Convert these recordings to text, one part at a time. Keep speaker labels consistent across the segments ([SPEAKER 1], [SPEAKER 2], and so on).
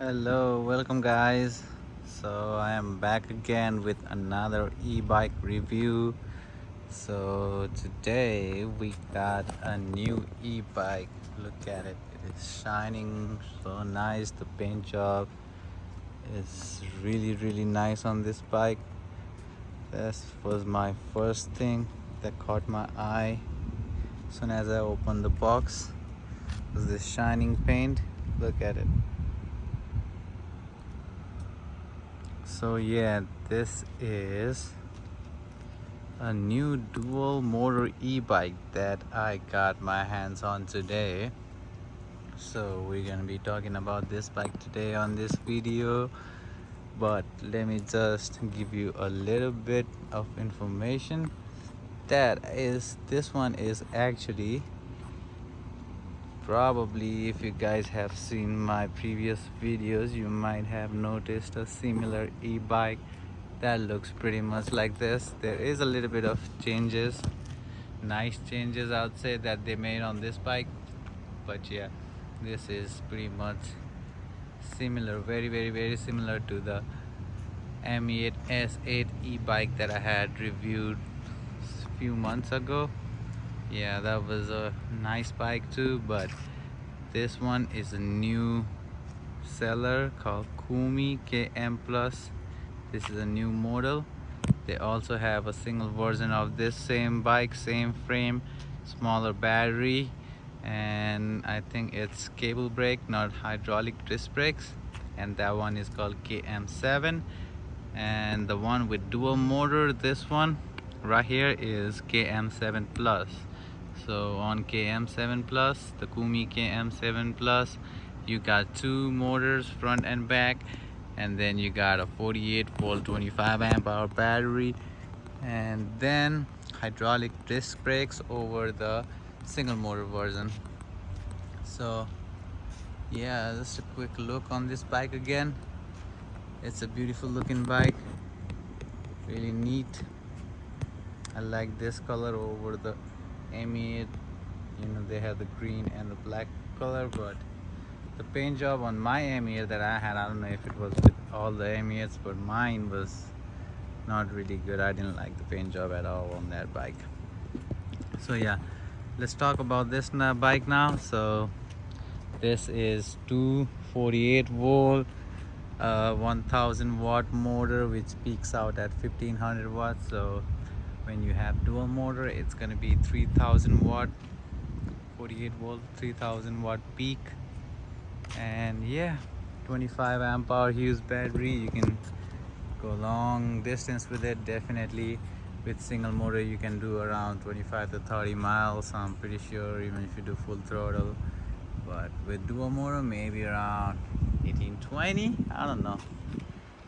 [SPEAKER 1] Hello, welcome guys. So I am back again with another e-bike review. So today we got a new e-bike. Look at it. It is shining so nice. The paint job is really nice on this bike. This was my first thing that caught my eye as soon as I opened the box. Was this shining paint. Look at it. So yeah, this is a new dual motor e-bike that I got my hands on today. So we're gonna be talking about this bike today on this video, but let me just give you a little bit of information. This one is actually, probably if you guys have seen my previous videos, you might have noticed a similar e-bike that looks pretty much like this. There is a little bit of changes, nice changes I would say, that they made on this bike, but yeah, this is pretty much similar, very similar to the M8 S8 e-bike that I had reviewed a few months ago. Yeah, that was a nice bike too, but this one is a new seller called Koomi KM Plus. This is a new model. They also have a single version of this same bike, same frame, smaller battery, and I think it's cable brake, not hydraulic disc brakes, and that one is called km7. And the one with dual motor, this one right here, is km7 plus. So on km7 plus, the Koomi km7 plus, you got two motors, front and back, and then you got a 48-volt 25 amp hour battery, and then hydraulic disc brakes over the single motor version. So yeah, just a quick look on this bike again. It's a beautiful looking bike, really neat. I like this color over the M8. You know, they have the green and the black color, but the paint job on my M8 that I had, I don't know if it was with all the M8s, but mine was not really good. I didn't like the paint job at all on that bike. So yeah, let's talk about this bike now. So this is 248-volt 1000 watt motor, which peaks out at 1500 watts. So when you have dual motor, it's going to be 3000 watt, 48-volt 3000 watt peak. And yeah, 25 amp hour huge battery. You can go long distance with it. Definitely with single motor you can do around 25 to 30 miles, I'm pretty sure, even if you do full throttle. But with dual motor, maybe around 18-20, I don't know.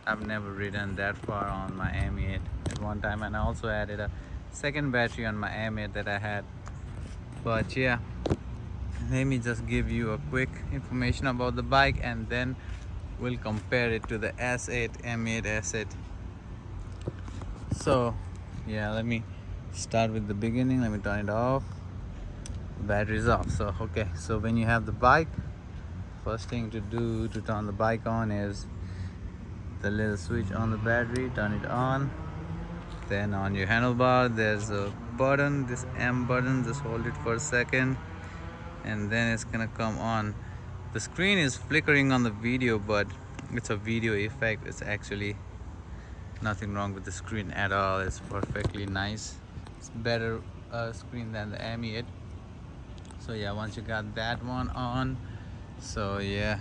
[SPEAKER 1] I've never ridden that far on my M8 at one time, and I also added a second battery on my M8 that I had. But yeah, let me just give you a quick information about the bike, and then we'll compare it to the S8 M8 S8. So yeah, let me start with the beginning. Let me turn it off. The battery is off. So okay, so when you have the bike, first thing to do to turn the bike on is the little switch on the battery. Turn it on. Then on your handlebar there's a button, this M button. Just hold it for a second, and then it's gonna come on. The screen is flickering on the video, but it's a video effect. It's actually nothing wrong with the screen at all. It's perfectly nice. It's better screen than the M8. So yeah, once you got that one on, so yeah,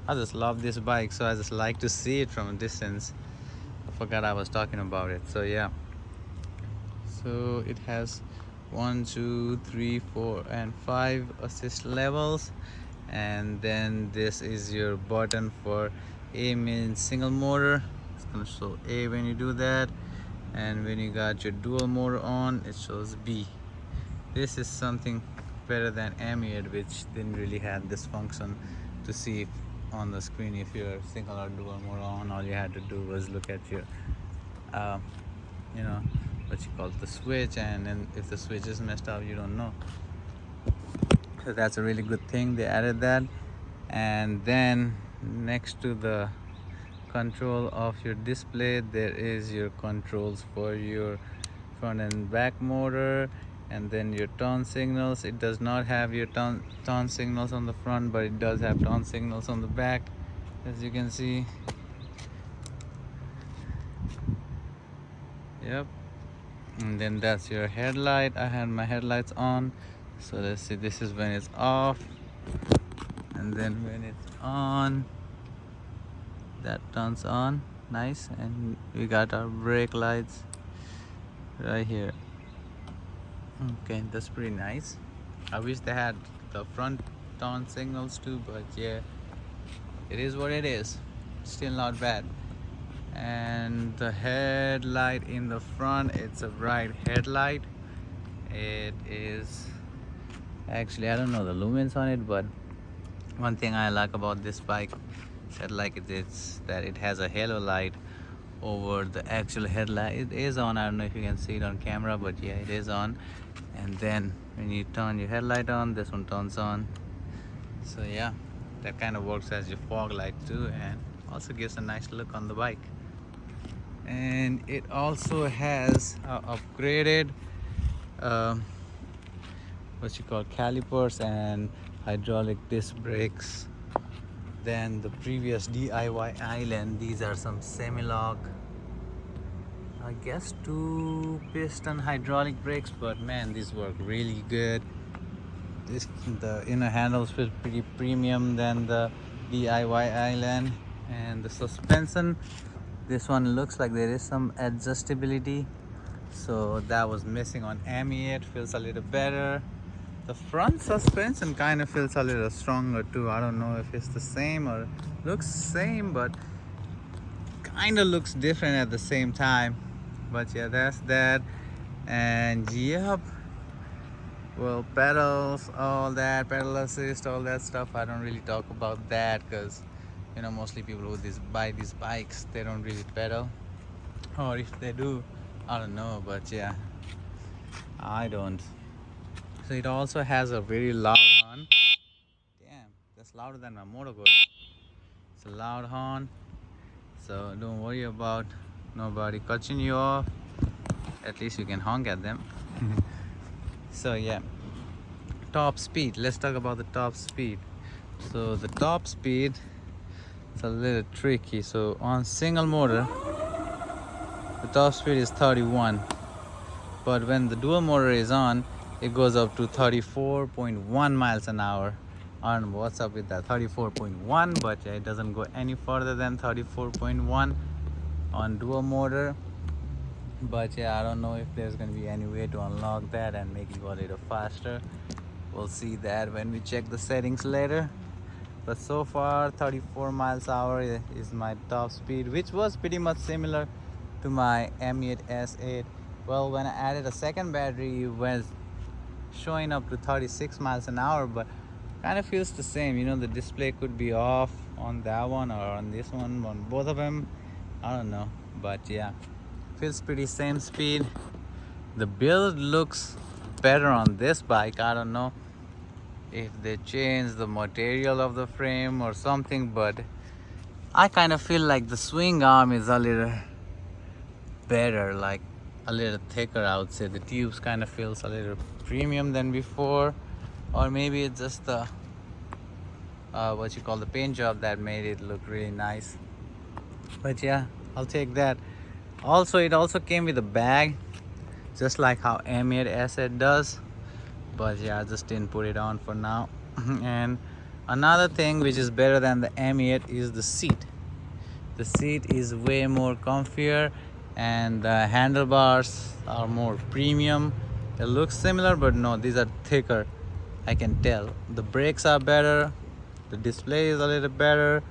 [SPEAKER 1] I just love this bike, so I just like to see it from a distance. I forgot I was talking about it. So yeah, so it has 1, 2, 3, 4 and 5 assist levels, and then this is your button for A means single motor. It's gonna show A when you do that, and when you got your dual motor on, it shows B. This is something better than M8, which didn't really have this function to see on the screen if you're single or dual motor on. All you had to do was look at your you know, what you call the switch, and then if the switch is messed up, you don't know. So that's a really good thing they added that. And then next to the control of your display there is your controls for your front and back motor, and then your turn signals. It does not have your turn signals on the front, but it does have turn signals on the back, as you can see. Yep. And then that's your headlight. I had my headlights on, so let's see, this is when it's off, and then when it's on, that turns on. Nice. And we got our brake lights right here. Okay, that's pretty nice. I wish they had the front turn signals too, but yeah, it is what it is. Still not bad. And the headlight in the front, it's a bright headlight. It is actually, I don't know the lumens on it, but one thing I like about this bike said like it's that it has a halo light over the actual headlight. It is on. I don't know if you can see it on camera, but yeah, it is on. And then when you turn your headlight on, this one turns on. So yeah, that kind of works as your fog light too, and also gives a nice look on the bike. And it also has upgraded what you call calipers and hydraulic disc brakes than the previous DIY Island. These are some semi-log, I guess 2-piston hydraulic brakes, but man, these work really good. The inner handles feel pretty premium than the DIY Island. And the suspension, this one looks like there is some adjustability, so that was missing on M8. Feels a little better. The front suspension kind of feels a little stronger too. I don't know if it's the same or looks same, but kind of looks different at the same time. But yeah, that's that. And yep, well, pedals, all that, pedal assist, all that stuff, I don't really talk about that because you know, mostly people who buy these bikes, they don't really pedal, or if they do, I don't know. But yeah, I don't. So it also has a very loud horn. Damn, that's louder than my motor code. It's a loud horn, so don't worry about nobody cutting you off. At least you can honk at them. So yeah, top speed. Let's talk about the top speed. So the top speed, it's a little tricky. So on single motor, the top speed is 31, but when the dual motor is on, it goes up to 34.1 miles an hour. I don't know what's up with that 34.1, but yeah, it doesn't go any further than 34.1 on dual motor. But yeah, I don't know if there's going to be any way to unlock that and make it go a little faster. We'll see that when we check the settings later. But so far 34 miles an hour is my top speed, which was pretty much similar to my M8 S8. Well, when I added a second battery, it was showing up to 36 miles an hour, but kind of feels the same. You know, the display could be off on that one or on this one, on both of them, I don't know. But yeah, feels pretty same speed. The build looks better on this bike. I don't know if they changed the material of the frame or something, but I kind of feel like the swing arm is a little better, like a little thicker, I would say. The tubes kind of feels a little premium than before, or maybe it's just the what you call the paint job that made it look really nice. But yeah, I'll take that. Also, it also came with a bag, just like how M8 S8 does. But yeah, I just didn't put it on for now. And another thing which is better than the M8 is the seat. The seat is way more comfier, and the handlebars are more premium. It looks similar, but no, these are thicker, I can tell. The brakes are better, the display is a little better.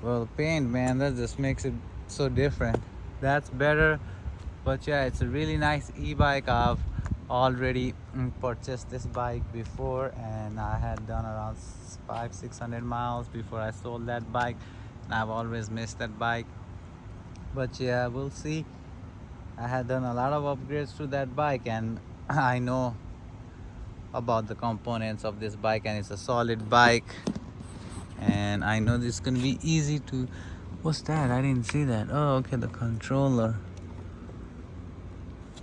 [SPEAKER 1] Well, the paint, man, that just makes it so different. That's better. But yeah, it's a really nice e-bike. I've already purchased this bike before, and I had done around 500-600 miles before I sold that bike, and I've always missed that bike. But yeah, we'll see. I had done a lot of upgrades to that bike, and I know about the components of this bike, and it's a solid bike. And and I know this is gonna be easy to. What's that? I didn't see that. Oh, okay, the controller.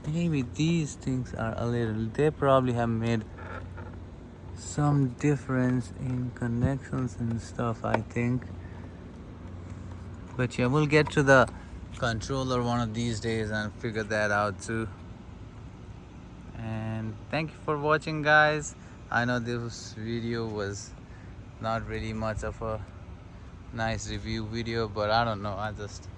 [SPEAKER 1] Maybe these things are a little. They probably have made some difference in connections and stuff, I think. But yeah, we'll get to the controller one of these days and figure that out too. And thank you for watching, guys. I know this video was not really much of a nice review video, but I don't know, I just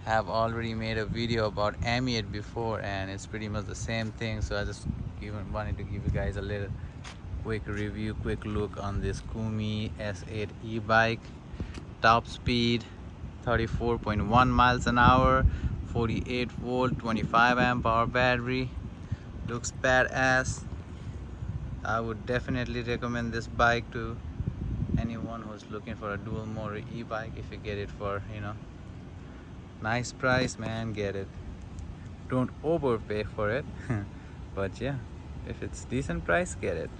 [SPEAKER 1] have already made a video about M8 before and it's pretty much the same thing, so I just wanted to give you guys a little quick review, quick look on this Koomi S8 e-bike. Top speed 34.1 miles an hour, 48 volt, 25 amp hour battery. Looks badass. I would definitely recommend this bike to anyone who's looking for a dual motor e-bike. If you get it for, you know, nice price, man, get it. Don't overpay for it. But yeah, if it's decent price, get it.